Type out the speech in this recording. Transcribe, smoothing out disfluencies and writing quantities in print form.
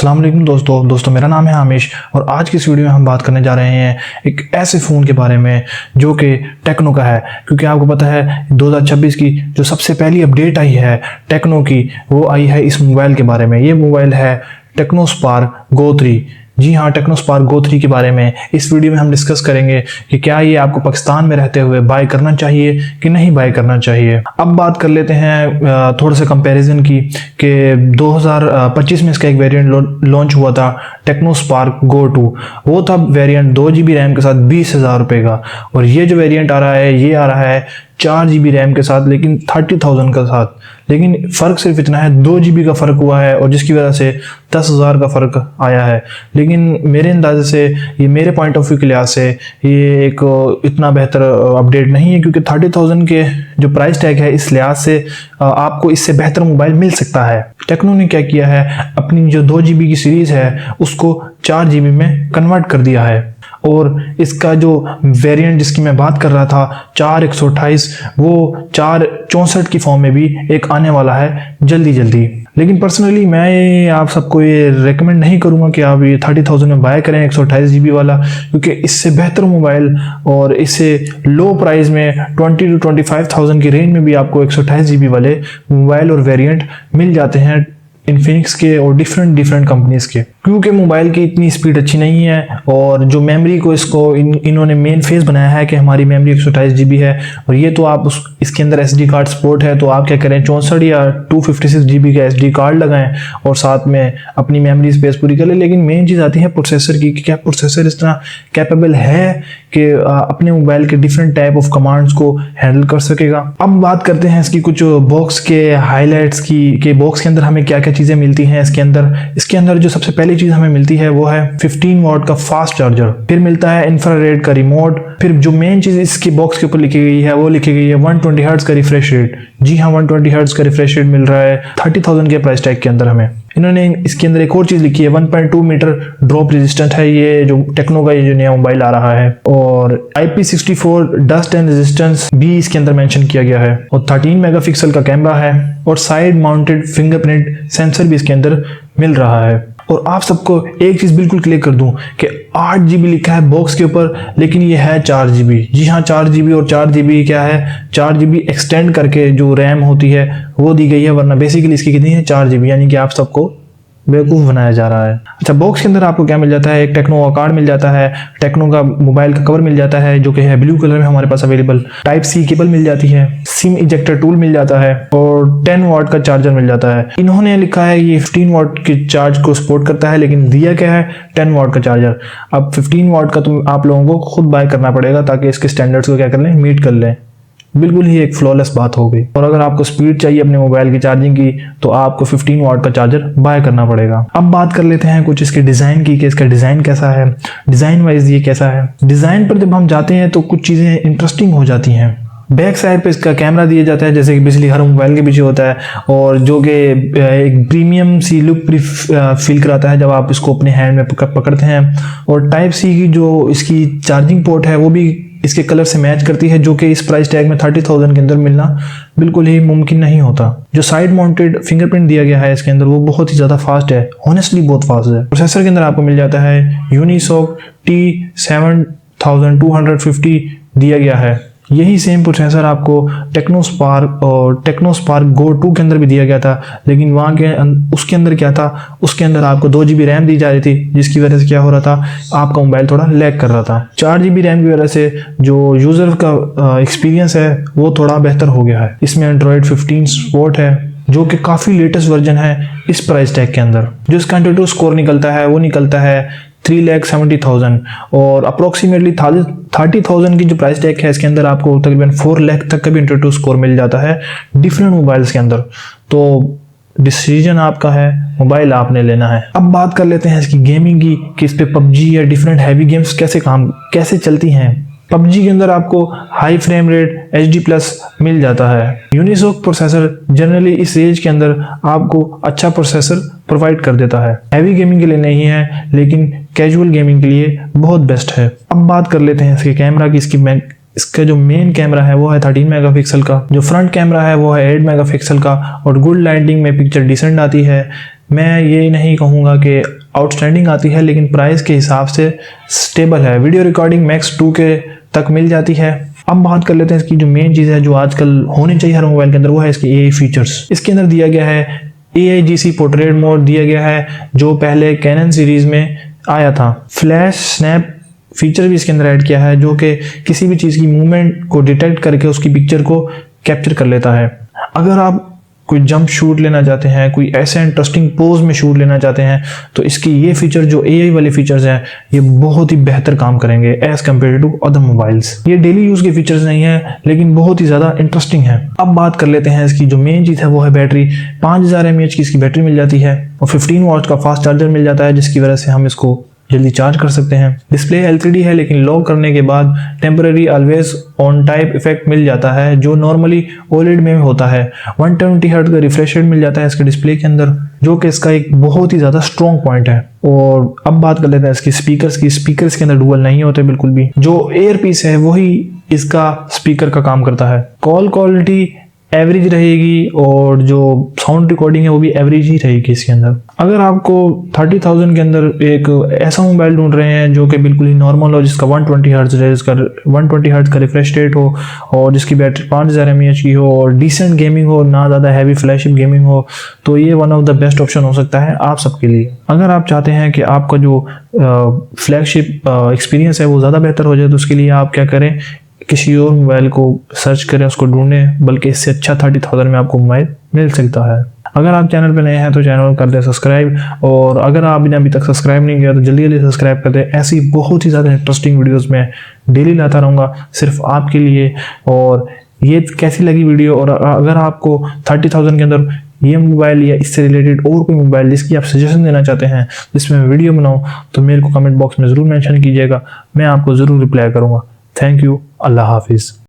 अस्सलाम वालेकुम दोस्तों मेरा नाम है आमिश और आज की इस वीडियो में हम बात करने जा रहे हैं एक ऐसे फ़ोन के बारे में जो कि टेक्नो का है। क्योंकि आपको पता है 2026 की जो सबसे पहली अपडेट आई है टेक्नो की, वो आई है इस मोबाइल के बारे में। ये मोबाइल है टेक्नो स्पार्क गो 3। जी हाँ, टेक्नो स्पार्क गो 3 के बारे में इस वीडियो में हम डिस्कस करेंगे कि क्या ये आपको पाकिस्तान में रहते हुए बाय करना चाहिए कि नहीं बाय करना चाहिए। अब बात कर लेते हैं थोड़ा सा कंपैरिजन की कि 2025 में इसका एक वेरिएंट लॉन्च हुआ था टेक्नो स्पार्क गो 2। वो था वेरिएंट 2 GB रैम के साथ 20,000 रुपये का, और ये जो वेरिएंट आ रहा है ये आ रहा है 4 GB रैम के साथ लेकिन 30,000 का साथ। लेकिन फ़र्क सिर्फ इतना है 2 GB का फ़र्क हुआ है और जिसकी वजह से 10,000 का फ़र्क आया है। लेकिन मेरे अंदाजे से ये मेरे पॉइंट ऑफ व्यू के लिहाज से ये एक इतना बेहतर अपडेट नहीं है, क्योंकि 30,000 के जो प्राइस टैग है इस लिहाज से आपको इससे बेहतर मोबाइल मिल सकता है। टेक्नो ने क्या किया है, अपनी जो 2 GB की सीरीज़ है उसको 4 GB में कन्वर्ट कर दिया है, और इसका जो वेरिएंट जिसकी मैं बात कर रहा था 4128, वो 464 की फॉर्म में भी एक आने वाला है जल्दी। लेकिन पर्सनली मैं आप सबको ये रेकमेंड नहीं करूंगा कि आप ये 30,000 में बाय करें 128 GB वाला, क्योंकि इससे बेहतर मोबाइल और इससे लो प्राइस में 20 to 25,000 की रेंज में भी आपको 128 GB वाले मोबाइल और वेरिएंट मिल जाते हैं इन्फिनिक्स के और डिफरेंट कंपनीज के। क्योंकि मोबाइल की इतनी स्पीड अच्छी नहीं है, और जो मेमोरी को इसको इन्होंने मेन फेस बनाया है कि हमारी मेमोरी 128 GB है, और ये तो आप इसके अंदर SD कार्ड सपोर्ट है, तो आप क्या करें 64 या 256 GB का SD कार्ड लगाएं और साथ में अपनी मेमोरी स्पेस पूरी कर लें। लेकिन मेन चीज़ आती है प्रोसेसर की, कि क्या प्रोसेसर इस तरह कैपेबल है कि अपने मोबाइल के डिफरेंट टाइप ऑफ कमांड्स को हैंडल कर सकेगा। अब बात करते हैं इसकी कुछ बॉक्स के हाईलाइट्स की, कि बॉक्स के अंदर हमें क्या क्या चीज़ें मिलती हैं। इसके अंदर जो सबसे पहली चीज़ हमें मिलती है वो है 15 वाट का फास्ट चार्जर, फिर मिलता है इंफ्रारेड का रिमोट, फिर जो मेन चीज़ इसकी बॉक्स के ऊपर लिखी गई है वो लिखी गई है 120 हर्ट्ज का रिफ्रेश रेट। जी हाँ, 120 हर्ट्ज का रिफ्रेश रेट मिल रहा है 30,000 के प्राइस टैग के अंदर हमें। इन्होंने इसके अंदर एक और चीज़ लिखी है 1.2 मीटर ड्रॉप रेजिस्टेंट है ये जो टेक्नो का ये जो नया मोबाइल आ रहा है, और IP64 डस्ट एंड रेजिस्टेंस भी इसके अंदर मेंशन किया गया है, और 13 मेगापिक्सल का कैमरा है, और साइड माउंटेड फिंगरप्रिंट सेंसर भी इसके अंदर मिल रहा है। और आप सबको एक चीज़ बिल्कुल क्लियर कर दूं कि 8 GB लिखा है बॉक्स के ऊपर, लेकिन ये है 4 GB। जी हाँ, 4 GB, और 4 GB क्या है 4 GB एक्सटेंड करके जो रैम होती है वो दी गई है, वरना बेसिकली इसकी कितनी है 4 GB, यानी कि आप सबको बेवकूफ़ बनाया जा रहा है। अच्छा, बॉक्स के अंदर आपको क्या मिल जाता है, एक टेक्नो का कार्ड मिल जाता है, टेक्नो का मोबाइल का कवर मिल जाता है जो कि है ब्लू कलर में हमारे पास अवेलेबल, टाइप सी केबल मिल जाती है, सिम इजेक्टर टूल मिल जाता है, और 10 वाट का चार्जर मिल जाता है। इन्होंने लिखा है ये 15 वाट के चार्ज को सपोर्ट करता है, लेकिन दिया क्या है 10 वाट का चार्जर। अब 15 वाट का तो आप लोगों को खुद बाय करना पड़ेगा ताकि इसके स्टैंडर्ड्स को क्या कर लें, मीट कर लें। बिल्कुल ही एक फ्लॉलेस बात हो गई। और अगर आपको स्पीड चाहिए अपने मोबाइल की चार्जिंग की तो आपको 15 वाट का चार्जर बाय करना पड़ेगा। अब बात कर लेते हैं कुछ इसके डिज़ाइन की, कि इसका डिज़ाइन कैसा है, डिज़ाइन वाइज ये कैसा है। डिज़ाइन पर जब हम जाते हैं तो कुछ चीज़ें इंटरेस्टिंग हो जाती हैं। बैक साइड पे इसका कैमरा दिया जाता है जैसे कि बिजली हर मोबाइल के पीछे होता है, और जो कि एक प्रीमियम सी लुक फील कराता है जब आप इसको अपने हैंड में पकड़ते हैं। और टाइप सी की जो इसकी चार्जिंग पोर्ट है वो भी इसके कलर से मैच करती है, जो कि इस प्राइस टैग में 30,000 के अंदर मिलना बिल्कुल ही मुमकिन नहीं होता। जो साइड माउंटेड फिंगरप्रिंट दिया गया है इसके अंदर वो बहुत ही ज़्यादा फास्ट है, ऑनेस्टली बहुत फास्ट है। प्रोसेसर के अंदर आपको मिल जाता है यूनिसॉक T7250 दिया गया है। यही सेम प्रोसेसर आपको टेक्नो स्पार्क और टेक्नो स्पार्क गो 2 के अंदर भी दिया गया था, लेकिन वहाँ के उसके अंदर क्या था, उसके अंदर आपको 2 GB रैम दी जा रही थी, जिसकी वजह से क्या हो रहा था आपका मोबाइल थोड़ा लैग कर रहा था। 4 GB रैम की वजह से जो यूज़र का एक्सपीरियंस है वो थोड़ा बेहतर हो गया है। इसमें एंड्रॉयड 15 सपोर्ट है जो कि काफ़ी लेटेस्ट वर्जन है इस प्राइस टैग के अंदर। जो इसका एंट्री स्कोर निकलता है वो निकलता है 3,70,000, और अप्रोक्सीमेटली 30,000 की जो प्राइस टैग है इसके अंदर आपको तकरीबन 4 लाख तक का भी इंटरव्यू स्कोर मिल जाता है डिफरेंट मोबाइल्स के अंदर। तो डिसीजन आपका है, मोबाइल आपने लेना है। अब बात कर लेते हैं इसकी गेमिंग की, कि इस पे पबजी या डिफरेंट हैवी गेम्स कैसे चलती हैं। पबजी के अंदर आपको हाई फ्रेम रेट HD+ मिल जाता है। यूनिसॉक प्रोसेसर जनरली इस रेंज के अंदर आपको अच्छा प्रोसेसर प्रोवाइड कर देता है। हैवी गेमिंग के लिए नहीं है, लेकिन कैजुअल गेमिंग के लिए बहुत बेस्ट है। अब बात कर लेते हैं इसके कैमरा की। इसका जो मेन कैमरा है वो है 13 मेगापिक्सल का, जो फ्रंट कैमरा है वो है 8 मेगापिक्सल का, और गुड लाइटिंग में पिक्चर डिसेंट आती है। मैं ये नहीं कहूँगा कि आउटस्टैंडिंग आती है, लेकिन प्राइस के हिसाब से स्टेबल है। वीडियो रिकॉर्डिंग मैक्स 2K तक मिल जाती है। अब बात कर लेते हैं इसकी जो मेन चीज़ है जो आजकल होनी चाहिए हर मोबाइल के अंदर, वो है इसके AI फीचर्स। इसके अंदर दिया गया है AIGC पोर्ट्रेट मोड दिया गया है, जो पहले कैनन सीरीज में आया था। फ्लैश स्नैप फीचर भी इसके अंदर ऐड किया है, जो कि किसी भी चीज़ की मूवमेंट को डिटेक्ट करके उसकी पिक्चर को कैप्चर कर लेता है। अगर आप कोई जंप शूट लेना चाहते हैं, कोई ऐसे इंटरेस्टिंग पोज में शूट लेना चाहते हैं, तो इसकी ये फीचर जो AI वाले फीचर्स हैं ये बहुत ही बेहतर काम करेंगे as compare to other mobiles. ये डेली यूज के फीचर्स नहीं है, लेकिन बहुत ही ज़्यादा इंटरेस्टिंग है। अब बात कर लेते हैं इसकी जो मेन चीज़ है वो है बैटरी। 5000 mAh की इसकी बैटरी मिल जाती है और 15 वॉट का फास्ट चार्जर मिल जाता है, जिसकी वजह से हम इसको जल्दी चार्ज कर सकते हैं। डिस्प्ले LCD है, लेकिन लॉक करने के बाद temporary always on type effect मिल जाता है, जो नॉर्मली OLED में होता है। 120 हर्ट्ज का रिफ्रेश रेट मिल जाता है इसके डिस्प्ले के अंदर, जो कि इसका एक बहुत ही ज़्यादा स्ट्रॉन्ग पॉइंट है। और अब बात कर लेते हैं इसकी स्पीकर्स की। स्पीकर्स के अंदर डुअल नहीं होते बिल्कुल भी, जो एयरपीस है वही इसका स्पीकर का काम करता है। कॉल क्वालिटी एवरेज रहेगी और जो साउंड रिकॉर्डिंग है वो भी एवरेज ही रहेगी इसके अंदर। अगर आपको 30,000 के अंदर एक ऐसा मोबाइल ढूंढ रहे हैं जो कि बिल्कुल ही नॉर्मल हो, जिसका 120 हर्ट्ज का रिफ्रेश रेट हो और जिसकी बैटरी 5000 mAh की हो और डिसेंट गेमिंग हो, ना ज़्यादा हैवी फ्लैशिप गेमिंग हो, तो ये one of the best option हो सकता है आप सबके लिए। अगर आप चाहते हैं कि आपका जो फ्लैगशिप एक्सपीरियंस है वो ज़्यादा बेहतर हो जाए, तो उसके लिए आप क्या करें, किसी और मोबाइल को सर्च करें, उसको ढूंढें, बल्कि इससे अच्छा 30,000 में आपको मोबाइल मिल सकता है। अगर आप चैनल पे नए हैं तो चैनल कर दें सब्सक्राइब, और अगर आपने अभी तक सब्सक्राइब नहीं किया तो जल्दी जल्दी सब्सक्राइब कर दें। ऐसी बहुत ही ज़्यादा इंटरेस्टिंग वीडियोस मैं डेली लाता रहूँगा सिर्फ आपके लिए। और ये कैसी लगी वीडियो, और अगर आपको 30,000 के अंदर ये मोबाइल या इससे रिलेटेड और कोई मोबाइल जिसकी आप सजेशन देना चाहते हैं जिसमें मैं वीडियो बनाऊँ, तो मेरे को कमेंट बॉक्स में ज़रूर मेंशन कीजिएगा, मैं आपको ज़रूर रिप्लाई करूँगा। Thank you. अल्लाह हाफिज़।